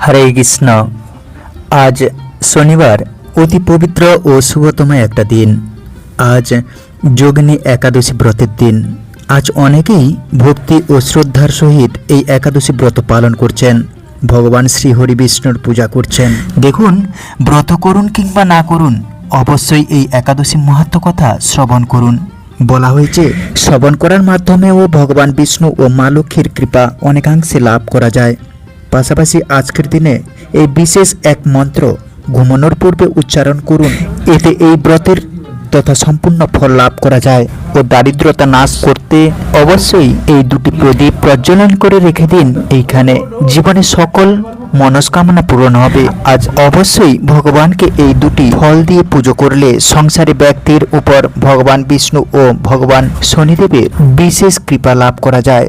হরে কৃষ্ণ। আজ শনিবার, অতি পবিত্র ও শুভতম একটা দিন। আজ যোগিনী একাদশী ব্রতের দিন। আজ অনেকেই ভক্তি ও শ্রদ্ধার সহিত এই একাদশী ব্রত পালন করছেন, ভগবান শ্রী হরি বিষ্ণুর পূজা করছেন। দেখুন, ব্রত করুন কিংবা না করুন, অবশ্যই এই একাদশী মাহাত্ম্য কথা শ্রবণ করুন। বলা হয়েছে, শ্রবণ করার মাধ্যমেও ভগবান বিষ্ণু ও মা লক্ষ্মীর কৃপা অনেকাংশে লাভ করা যায়। পাশাপাশি আজকের দিনে এই বিশেষ এক মন্ত্র ঘুমানোর পূর্বে উচ্চারণ করুন। এতে এই ব্রতের তথা সম্পূর্ণ ফল লাভ করা যায় ও দারিদ্রতা নাশ করতে অবশ্যই এই দুটি প্রদীপ প্রজ্বলন করে রেখে দিন। এইখানে জীবনের সকল মনস্কামনা পূরণ হবে। আজ অবশ্যই ভগবানকে এই দুটি ফল দিয়ে পুজো করলে সংসারী ব্যক্তির উপর ভগবান বিষ্ণু ও ভগবান শনিদেবের বিশেষ কৃপা লাভ করা যায়।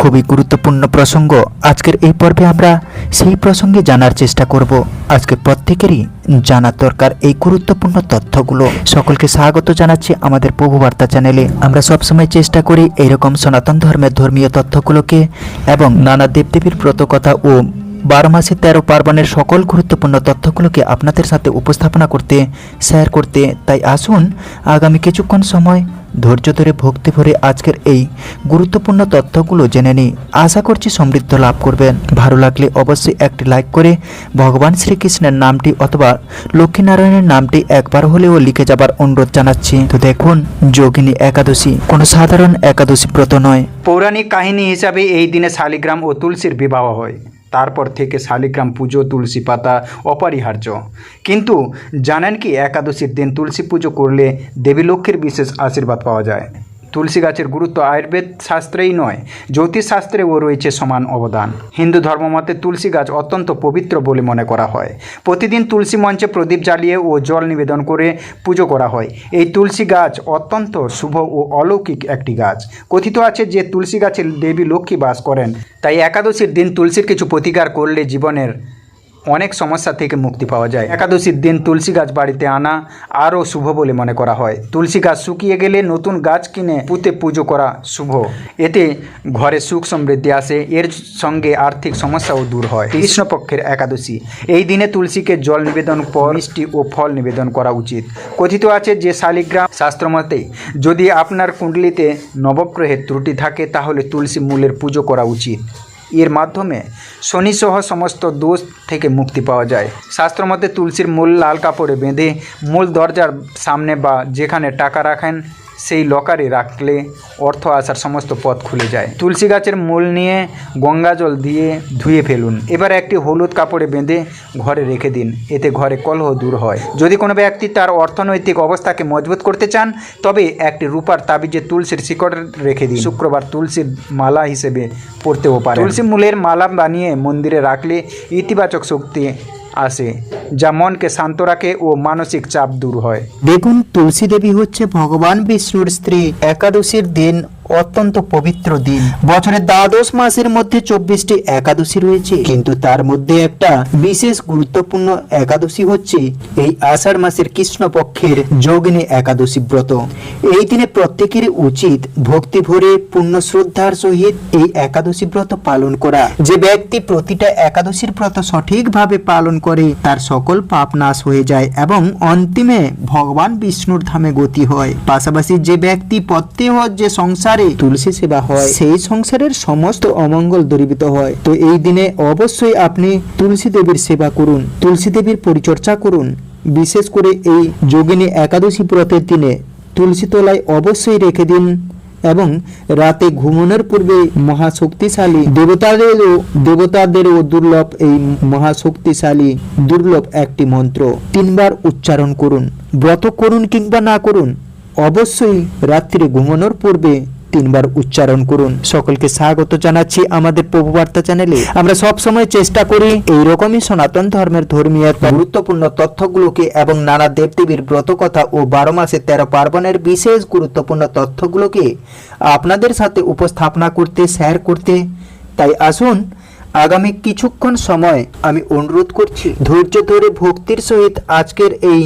খুবই গুরুত্বপূর্ণ প্রসঙ্গ। আজকের এই পর্বে আমরা সেই প্রসঙ্গে জানার চেষ্টা করব। আজকে প্রত্যেকেরই জানার দরকার এই গুরুত্বপূর্ণ তথ্যগুলো। সকলকে স্বাগত জানাচ্ছি আমাদের প্রভু বার্তা চ্যানেলে। আমরা সবসময় চেষ্টা করি এইরকম সনাতন ধর্মের ধর্মীয় তথ্যগুলোকে এবং নানা দেবদেবীর ব্রতকথা ও 12 মাসে 13 পার্বণের সকল গুরুত্বপূর্ণ তথ্যগুলোকে আপনাদের সাথে উপস্থাপনা করতে, শেয়ার করতে। তাই আসুন, আগামী কিছুক্ষণ সময় ধৈর্য ধরে ভক্তি ভরে আজকের এই গুরুত্বপূর্ণ তথ্যগুলো জেনে নিই। আশা করছি সমৃদ্ধ লাভ করবেন। ভালো লাগলে অবশ্যই একটি লাইক করে ভগবান শ্রীকৃষ্ণের নামটি অথবা লক্ষ্মীনারায়ণের নামটি একবার হলেও লিখে যাবার অনুরোধ জানাচ্ছি। তো দেখুন, যোগিনী একাদশী কোনো সাধারণ একাদশী ব্রত নয়। পৌরাণিক কাহিনী হিসাবে এই দিনে শালিগ্রাম ও তুলসীর বিবাহ হয়। তারপর থেকে শালিগ্রাম পুজো, তুলসী পাতা অপরিহার্য। কিন্তু জানেন কি, একাদশীর দিন তুলসী পুজো করলে দেবী লক্ষ্মীর বিশেষ আশীর্বাদ পাওয়া যায়। তুলসী গাছের গুরুত্ব আয়ুর্বেদ শাস্ত্রেই নয়, জ্যোতিষ শাস্ত্রেও রয়েছে সমান অবদান। হিন্দু ধর্মমতে তুলসী গাছ অত্যন্ত পবিত্র বলে মনে করা হয়। প্রতিদিন তুলসী মঞ্চে প্রদীপ জ্বালিয়ে ও জল নিবেদন করে পুজো করা হয়। এই তুলসী গাছ অত্যন্ত শুভ ও অলৌকিক একটি গাছ। কথিত আছে যে তুলসী গাছে দেবী লক্ষ্মী বাস করেন। তাই একাদশীর দিন তুলসীর কিছু প্রতিকার করলে জীবনের অনেক সমস্যা থেকে মুক্তি পাওয়া যায়। একাদশীর দিন তুলসী গাছ বাড়িতে আনা আরও শুভ বলে মনে করা হয়। তুলসী গাছ শুকিয়ে গেলে নতুন গাছ কিনে পুঁতে পুজো করা শুভ। এতে ঘরে সুখ সমৃদ্ধি আসে, এর সঙ্গে আর্থিক সমস্যাও দূর হয়। কৃষ্ণপক্ষের একাদশী, এই দিনে তুলসীকে জল নিবেদন পর মিষ্টি ও ফল নিবেদন করা উচিত। কথিত আছে যে শালিগ্রাম শাস্ত্রমতে যদি আপনার কুণ্ডলিতে নবগ্রহের ত্রুটি থাকে তাহলে তুলসী মূলের পুজো করা উচিত। এর মাধ্যমে শনিসহ সমস্ত দোষ থেকে মুক্তি পাওয়া যায়। শাস্ত্রমতে তুলসীর মূল লাল কাপড়ে বেঁধে মূল দরজার সামনে বা যেখানে টাকা রাখেন সেই লকারে রাখলে অর্থ আসার সমস্ত পথ খুলে যায়। তুলসী গাছের মূল নিয়ে গঙ্গা জল দিয়ে ধুয়ে ফেলুন। এবার একটি হলুদ কাপড়ে বেঁধে ঘরে রেখে দিন। এতে ঘরে কলহ দূর হয়। যদি কোনো ব্যক্তি তার অর্থনৈতিক অবস্থাকে মজবুত করতে চান তবে একটি রূপার তাবিজে তুলসীর শিকড় রেখে দিন। শুক্রবার তুলসীর মালা হিসেবে পরতেও পারে। তুলসী মূলের মালা বানিয়ে মন্দিরে রাখলে ইতিবাচক শক্তি আসে, যা মনকে শান্ত রাখে ও মানসিক চাপ দূর হয়। দেখুন, তুলসী দেবী হচ্ছে ভগবান বিষ্ণুর স্ত্রী। একাদশীর দিন অত্যন্ত পবিত্র দিন। বছরের 12 মাসের মধ্যে 24টি একাদশী রয়েছে, কিন্তু তার মধ্যে একটা বিশেষ গুরুত্বপূর্ণ একাদশী হচ্ছে এই আষাঢ় মাসের কৃষ্ণপক্ষের যোগিনী একাদশী ব্রত। এই দিনে প্রত্যেকেরই উচিত ভক্তি ভরে পূর্ণ শ্রদ্ধার সহিত এই একাদশী ব্রত পালন করা। যে ব্যক্তি প্রতিটা একাদশীর ব্রত সঠিকভাবে পালন করে তার সকল পাপ নাশ হয়ে যায় এবং অন্তিমে ভগবান বিষ্ণুর ধামে গতি হয়। পাশাপাশি যে ব্যক্তি প্রত্যেহ যে সংসার তুলসী সেবা হয় সেই সংসারের সমস্ত অমঙ্গল দূরীভূত হয়। তো এই দিনে অবশ্যই আপনি তুলসী দেবীর সেবা করুন, তুলসী দেবীর পরিচর্যা করুন। বিশেষ করে এই যোগিনী একাদশী ব্রতের দিনে তুলসী তলায় অবশ্যই রেখে দিন এবং রাতে ঘুমানোর পূর্বে মহাশক্তিশালী দেবতাদেরও দুর্লভ এই মহাশক্তিশালী দুর্লভ একটি মন্ত্র 3 বার উচ্চারণ করুন। ব্রত করুন কিংবা না করুন, অবশ্যই রাত্রে ঘুমানোর পূর্বে 3 বার উচ্চারণ করুন। সকলকে স্বাগত জানাচ্ছি আমাদের প্রভু বার্তা চ্যানেলে। আমরা সব সময় চেষ্টা করি এইরকমই সনাতন ধর্মের ধর্মীয় গুরুত্বপূর্ণ তথ্যগুলোকে এবং নানা দেবদেবীর ব্রতকথা ও 12 মাসে 13 পার্বণের বিশেষ গুরুত্বপূর্ণ তথ্যগুলোকে আপনাদের সাথে উপস্থাপনা করতে, শেয়ার করতে। তাই আসুন, আগামী কিছুক্ষণ সময় আমি অনুরোধ করছি ধৈর্য ধরে ভক্তির সহিত আজকের এই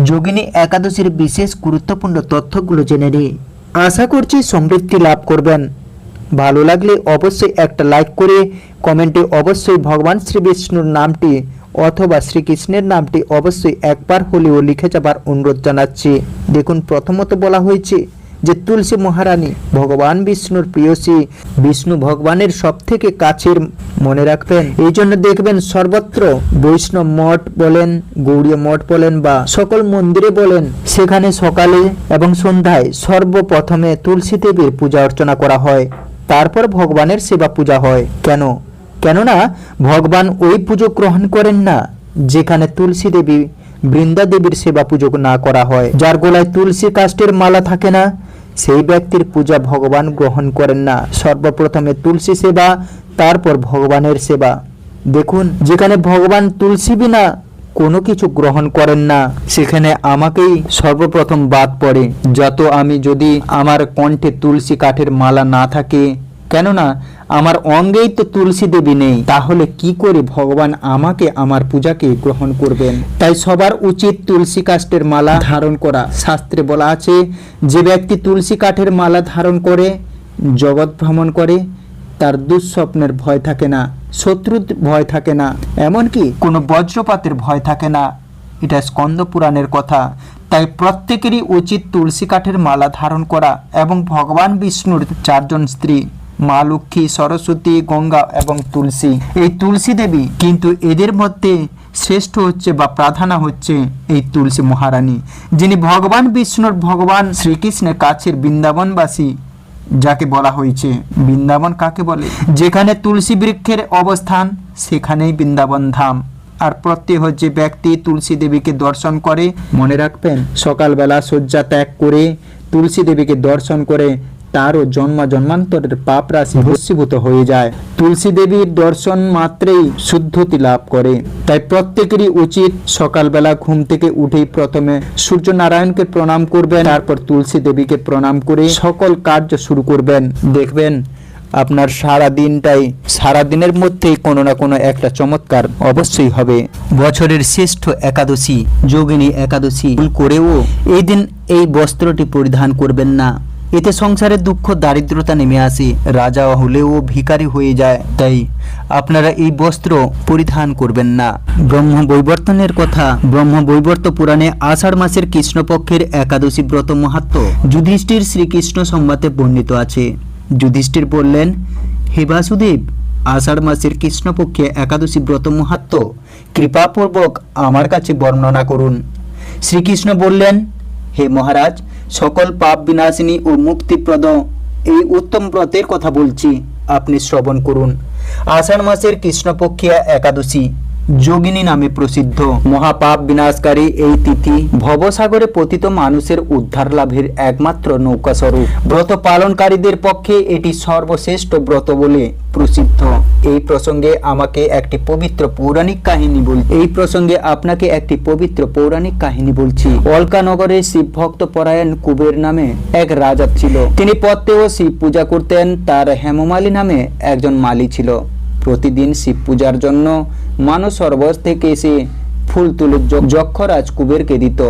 যোগিনী একাদশীর বিশেষ গুরুত্বপূর্ণ তথ্যগুলো জেনে নিই। আশা করছি সমৃদ্ধি লাভ করবেন। ভালো লাগলে অবশ্যই একটা লাইক করে কমেন্টে অবশ্যই ভগবান শ্রী বিষ্ণুর নামটি অথবা শ্রীকৃষ্ণের নামটি অবশ্যই একবার হলেও লিখে যাবার অনুরোধ জানাচ্ছি। দেখুন, প্রথমত বলা হয়েছে যে তুলসী মহারানী ভগবান বিষ্ণুর প্রিয়সী, বিষ্ণু ভগবানের সব থেকে কাছের, মনে রাখবেন। এই জন্য দেখবেন সর্বত্র বৈষ্ণব মঠ বলেন, গৌড়ীয় মঠ বলেন বা সকল মন্দিরে বলেন, সেখানে সকালে এবং সন্ধ্যায় সর্বপ্রথমে তুলসী দেবীর পূজা অর্চনা করা হয়, তারপর ভগবানের সেবা পূজা হয়। কেননা ভগবান ওই পুজো গ্রহণ করেন না যেখানে তুলসী দেবী, বৃন্দা দেবীর সেবা পুজো না করা হয়। যার গলায় তুলসী কাষ্ঠের মালা থাকে না, সেই ব্যক্তির পূজা ভগবান গ্রহণ করেন না। সর্বপ্রথমে তুলসী সেবা, তারপর ভগবানের সেবা। দেখুন, যেখানে ভগবান তুলসী বিনা কোনো কিছু গ্রহণ করেন না, সেখানে আমাকেই সর্বপ্রথম বাদ পড়ে। আমি যদি আমার কণ্ঠে তুলসী কাঠের মালা না থাকে, কেননা আমার অঙ্গেই তো তুলসী দেবী নেই, তাহলে কি করে ভগবান আমাকে, আমার পূজাকে গ্রহণ করবেন? তাই সবার উচিত তুলসী কাষ্ঠের মালা ধারণ করা। শাস্ত্রে বলা আছে, যে ব্যক্তি তুলসী কাঠের মালা ধারণ করে জগৎ ভ্রমণ করে, তার দুঃস্বপ্নের ভয় থাকে না, শত্রুর ভয় থাকে না, এমনকি কোনো বজ্রপাতের ভয় থাকে না। এটা স্কন্দ পুরাণের কথা। তাই প্রত্যেকেরই উচিত তুলসী কাঠের মালা ধারণ করা এবং ভগবান বিষ্ণুর 4 জন স্ত্রী, মা লক্ষ্মী, সরস্বতী, গঙ্গা এবং তুলসী, এই তুলসী দেবী, কিন্তু এদের মধ্যে শ্রেষ্ঠ হচ্ছে বা প্রাধান্য হচ্ছে এই তুলসী মহারানী, যিনি ভগবান বিষ্ণুর, ভগবান শ্রীকৃষ্ণের কাছের বৃন্দাবনবাসী, যাকে বলা হয়েছে বৃন্দাবন কাকে বলে? যেখানে তুলসী বৃক্ষের অবস্থান সেখানেই বৃন্দাবন ধাম। আর প্রত্যেক যে ব্যক্তি তুলসী দেবীকে দর্শন করে, মনে রাখবেন, সকালবেলা শয্যা ত্যাগ করে তুলসী দেবীকে দর্শন করে তারও জন্মান্তরের পাপ রাশি ভস্মীভূত হয়ে যায়। তুলসী দেবীর দর্শন মাত্রেই শুদ্ধতি লাভ করে। তাই প্রত্যেকেরই উচিত সকালবেলা ঘুম থেকে উঠেই প্রথমে সূর্য নারায়ণকে প্রণাম করবেন, তারপর তুলসী দেবীকে প্রণাম করে সকল কার্য শুরু করবেন। দেখবেন আপনার সারা দিনের মধ্যেই কোনো না কোনো একটা চমৎকার অবশ্যই হবে। বছরের শ্রেষ্ঠ একাদশী, যোগিনী একাদশী ভুল করেও এই দিন এই বস্ত্রটি পরিধান করবেন না। এতে সংসারে দুঃখ দারিদ্রতা নেমে আসে, রাজা হলেও ভিখারি হয়ে যায়। তাই আপনারা এই বস্ত্র পরিধান করবেন না। ব্রহ্মবৈবর্তনের কথা, ব্রহ্মবৈবর্ত পুরাণে আষাঢ় মাসের কৃষ্ণপক্ষের একাদশী ব্রত মাহাত্ম্য যুধিষ্ঠির শ্রীকৃষ্ণ সংবাদে বর্ণিত আছে। যুধিষ্ঠির বললেন, হে বাসুদেব, আষাঢ় মাসের কৃষ্ণপক্ষে একাদশী ব্রত মাহাত্ম্য কৃপাপূর্বক আমার কাছে বর্ণনা করুন। শ্রীকৃষ্ণ বললেন, হে মহারাজ, সকল পাপ বিনাশিনী ও মুক্তিপ্রদ এই উত্তম ব্রতের কথা বলছি, আপনি শ্রবণ করুন। আষাঢ় মাসের কৃষ্ণপক্ষিয়া একাদশী যোগিনী নামে প্রসিদ্ধ। মহাপাপ বিনাশকারী এই তিথি ভবসাগরে পতিত মানুষের উদ্ধার লাভের একমাত্র নৌকা স্বরূপ। ব্রত পালনকারীদের পক্ষে এটি সর্বশ্রেষ্ঠ ব্রত বলে প্রসিদ্ধ। এই প্রসঙ্গে আপনাকে একটি পবিত্র পৌরাণিক কাহিনী বলছি। অলকানগরে শিব ভক্ত পরায়ণ কুবের নামে এক রাজা ছিল। তিনি প্রত্যহ শিব পূজা করতেন। তার হেমমালী নামে একজন মালী ছিল। প্রতিদিন শিব পূজার জন্য মানস সরোবর থেকে এসে ফুল তুলে যক্ষরাজ কুবেরকে দিত।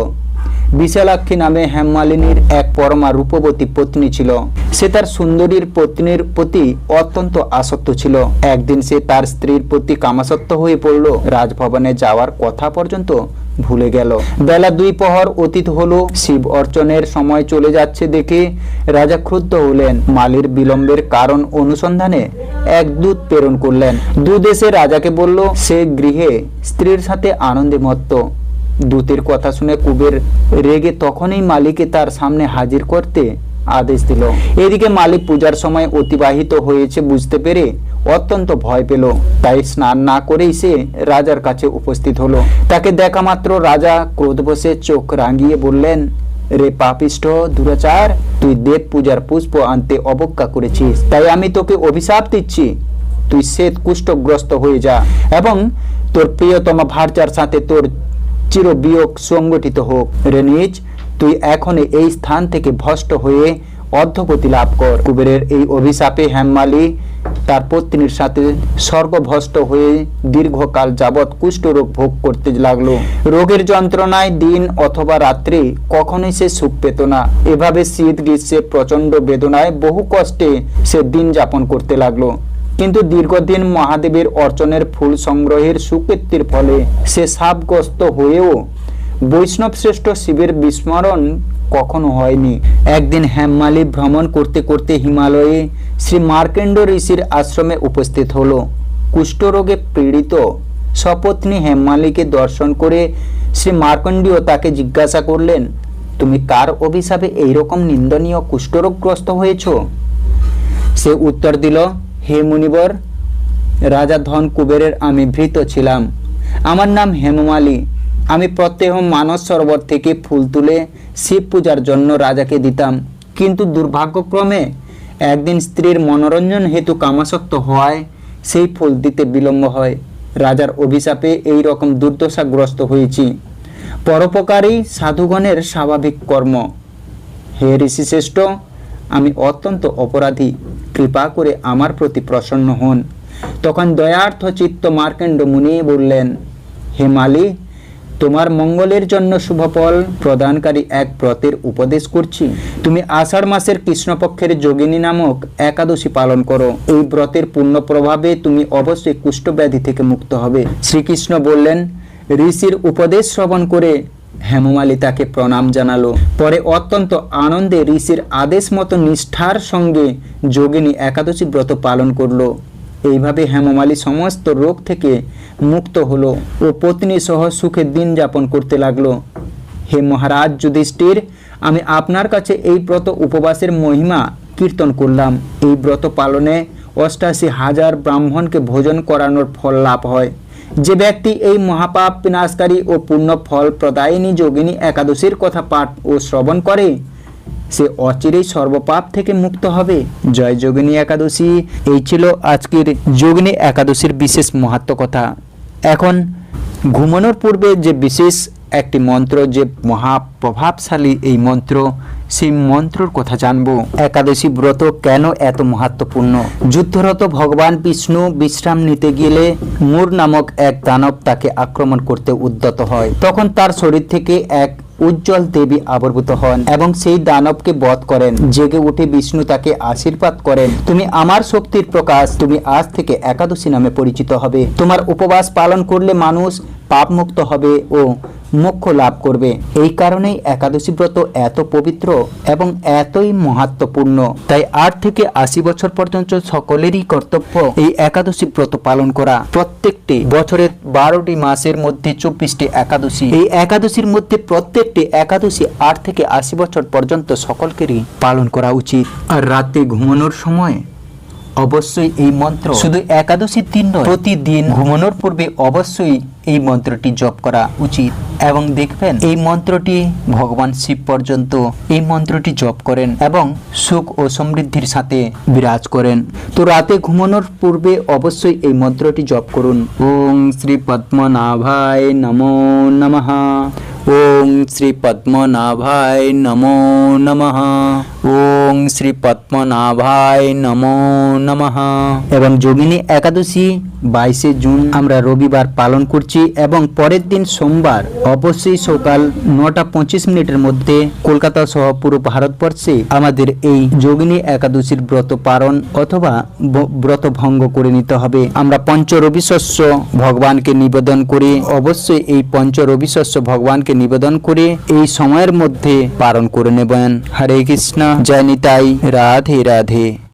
বিশালাক্ষী নামে হেমমালিনীর এক পরমা রূপবতী পত্নী ছিল। সে তার সুন্দরীর পত্নীর প্রতি অত্যন্ত আসক্ত ছিল। একদিন সে তার স্ত্রীর প্রতি কামাসক্ত হয়ে পড়ল। রাজভবনে যাওয়ার কথা পর্যন্ত ভুলে গেল। বেলা 2 প্রহর অতীত হলো। শিব অর্চনের সময় চলে যাচ্ছে দেখে রাজা ক্রুদ্ধ হলেন। মালির বিলম্বের কারণ অনুসন্ধানে এক দূত প্রেরণ করলেন। দূত এসে রাজাকে বলল সে গৃহে স্ত্রীর সাথে আনন্দে মত্ত। দূতের কথা শুনে কুবের রেগে তখনই মালিকে তার সামনে হাজির করতে আদেশ দিল। এদিকে মালিক পূজার সময় অতিবাহিত হয়েছে বুঝতে পেরে অত্যন্ত ভয় পেল। তাই স্নান না করেই সে রাজার কাছে উপস্থিত হলো। তাকে দেখা মাত্র রাজা ক্রোধবশে চোখ রাঙিয়ে বললেন, রে পাপিষ্ঠ দুরাচার, তুই দেব পূজার পুষ্প আনতে অবজ্ঞা করেছিস, তাই আমি তোকে অভিশাপ দিচ্ছি। তুই শ্বেত কুষ্ঠগ্রস্ত হয়ে যা এবং তোর প্রিয়তমা ভার্যার সাথে তোর চির বিয়োগ সংগঠিত হোক। রে নীচ, তুই এখনই এই স্থান থেকে ভ্রষ্ট হয়ে অধঃগতি লাভ কর। কুবেরের এই অভিশাপে হেমমালী তার পত্নীর সাথে স্বর্গভ্রষ্ট হয়ে দীর্ঘকাল যাবৎ কুষ্ঠরোগ ভোগ করতে লাগলো। রোগের যন্ত্রণায় দিন অথবা রাত্রি কখনোই সে সুখ পেত না। এভাবে শীত গ্রীষ্মে প্রচন্ড বেদনায় বহু কষ্টে সে দিন যাপন করতে লাগলো। কিন্তু দীর্ঘদিন মহাদেবের অর্চনের ফুল সংগ্রহের সুকৃতির ফলে সে শাপগ্রস্ত হয়েও বৈষ্ণব শ্রেষ্ঠ শিবের বিস্মরণ কখনো হয়নি। একদিন হেমমালী ভ্রমণ করতে করতে হিমালয়ে শ্রী মার্কেন্ড ঋষির আশ্রমে উপস্থিত হলো। কুষ্ঠরোগে পীড়িত সপত্নী হেমমালীকে দর্শন করে শ্রী মার্কণ্ডেয় তাকে জিজ্ঞাসা করলেন, তুমি কার অভিশাপে এইরকম নিন্দনীয় কুষ্ঠরোগগ্রস্ত হয়েছ? সে উত্তর দিল, হে মুনিবর, রাজা ধন কুবেরের আমি ভৃত্য ছিলাম। আমার নাম হেমমালী। আমি প্রত্যহ মানস সরোবর থেকে ফুল তুলে শিব পূজার জন্য রাজাকে দিতাম। কিন্তু দুর্ভাগ্যক্রমে একদিন স্ত্রীর মনোরঞ্জন হেতু কামাসক্ত হওয়ায় সেই ফুল দিতে বিলম্ব হয়। রাজার অভিশাপে এই রকম দুর্দশাগ্রস্ত হয়েছি। পরোপকারী সাধুগণের স্বাভাবিক কর্ম। হে ঋষিশ্রেষ্ঠ, আমি অত্যন্ত অপরাধী, কৃপা করে আমার প্রতি প্রসন্ন হন। তখন দয়ার্থ চিত্ত মার্কেন্ড মুনি বললেন, হে মালি, তোমার মঙ্গলের জন্য শুভফল প্রদানকারী এক ব্রতের উপদেশ করছি। তুমি আষাঢ় মাসের কৃষ্ণপক্ষের যোগিনী নামক একাদশী পালন করো। এই ব্রতের পূর্ণ প্রভাবে তুমি অবশ্যই কুষ্ঠব্যাধি থেকে মুক্ত হবে। শ্রীকৃষ্ণ বললেন। ঋষির উপদেশ শ্রবণ করে হেমমালী তাকে প্রণাম জানালো। পরে অত্যন্ত আনন্দে ঋষির আদেশ মতো নিষ্ঠার সঙ্গে যোগিনী একাদশী ব্রত পালন করলো। এইভাবে হেমমালী সমস্ত রোগ থেকে মুক্ত হলো ও পত্নী সহ সুখে দিন যাপন করতে লাগলো। হে মহারাজ যুধিষ্ঠির, আমি আপনার কাছে এই ব্রত উপবাসের মহিমা কীর্তন করলাম। এই ব্রত পালনে ৮৮,০০০ ব্রাহ্মণকে ভোজন করানোর ফল লাভ হয়। যে ব্যক্তি এই মহাপাপ বিনাশকারী ও পূর্ণ ফল প্রদায়িনী যোগিনী একাদশীর কথা পাঠ ও শ্রবণ করে সে অচিরেই সর্বপাপ থেকে মুক্ত হবে। জয় যোগিনী একাদশী। এই ছিল আজকের যোগিনী একাদশীর বিশেষ মাহাত্ম্য কথা। এখন ঘুমানোর পূর্বে যে বিশেষ একটি মন্ত্র, যে মহাপ্রভাবশালী এই মন্ত্র, সেই মন্ত্রর কথা জানবো। একাদশী ব্রত কেন এত মাহাত্ম্যপূর্ণ? যুদ্ধরত ভগবান বিষ্ণু বিশ্রাম নিতে গেলে মূর নামক এক দানব তাকে আক্রমণ করতে উদ্যত হয়। তখন তার শরীর থেকে এক উজ্জ্বল দেবী আবির্ভূত হন এবং সেই দানবকে বধ করেন। জেগে উঠে বিষ্ণু তাকে আশীর্বাদ করেন, তুমি আমার শক্তির প্রকাশ, তুমি আজ থেকে একাদশী নামে পরিচিত হবে। তোমার উপবাস পালন করলে মানুষ পাপমুক্ত হবে ও মোক্ষ লাভ করবে। এই কারণেই একাদশী ব্রত এত পবিত্র এবং এতই মাহাত্ম্যপূর্ণ। তাই ৮ থেকে ৮০ বছর পর্যন্ত সকলেরই কর্তব্য এই একাদশী ব্রত পালন করা। প্রত্যেকটি বছরের ১২টি মাসের মধ্যে ২৪টি একাদশী। এই একাদশীর মধ্যে প্রত্যেকটি একাদশী ৮ থেকে ৮০ বছর পর্যন্ত সকলকেরই পালন করা উচিত। আর রাতে ঘুমানোর সময় অবশ্যই এই মন্ত্র, শুধু একাদশীর দিন নয়, প্রতিদিন ঘুমানোর পূর্বে অবশ্যই এই মন্ত্রটি জপ করা উচিত। এবং দেখবেন এই মন্ত্রটি ভগবান শিব পর্যন্ত এই মন্ত্রটি জপ করেন এবং সুখ ও সমৃদ্ধির সাথে বিরাজ করেন। তো রাতে ঘুমানোর পূর্বে অবশ্যই এই মন্ত্রটি জপ করুন। ওং শ্রী পদ্মনাভায় নমো নমঃ। ওং শ্রী পদ্মনাভায় নমো নমঃ। ওং শ্রী পদ্মনাভায় নমো নমঃ। এবং যোগিনী একাদশী 22শে জুন আমরা রবিবার পালন করছি এবং পরের দিন সোমবার অবশ্যই সকাল ৯টা ২৫ মধ্যে কলকাতা সহ পুরো ভারতবর্ষে আমাদের এই যোগিনী একাদশীর ব্রত পালন অথবা ব্রত ভঙ্গ করে নিতে হবে। আমরা পঞ্চরবি শস্য ভগবানকে নিবেদন করি। অবশ্যই এই পঞ্চরবি শস্য ভগবানকে নিবেদন করে এই সময়ের মধ্যে পালন করে নেবেন। হরে কৃষ্ণ, জয় নিতাই, রাধে রাধে।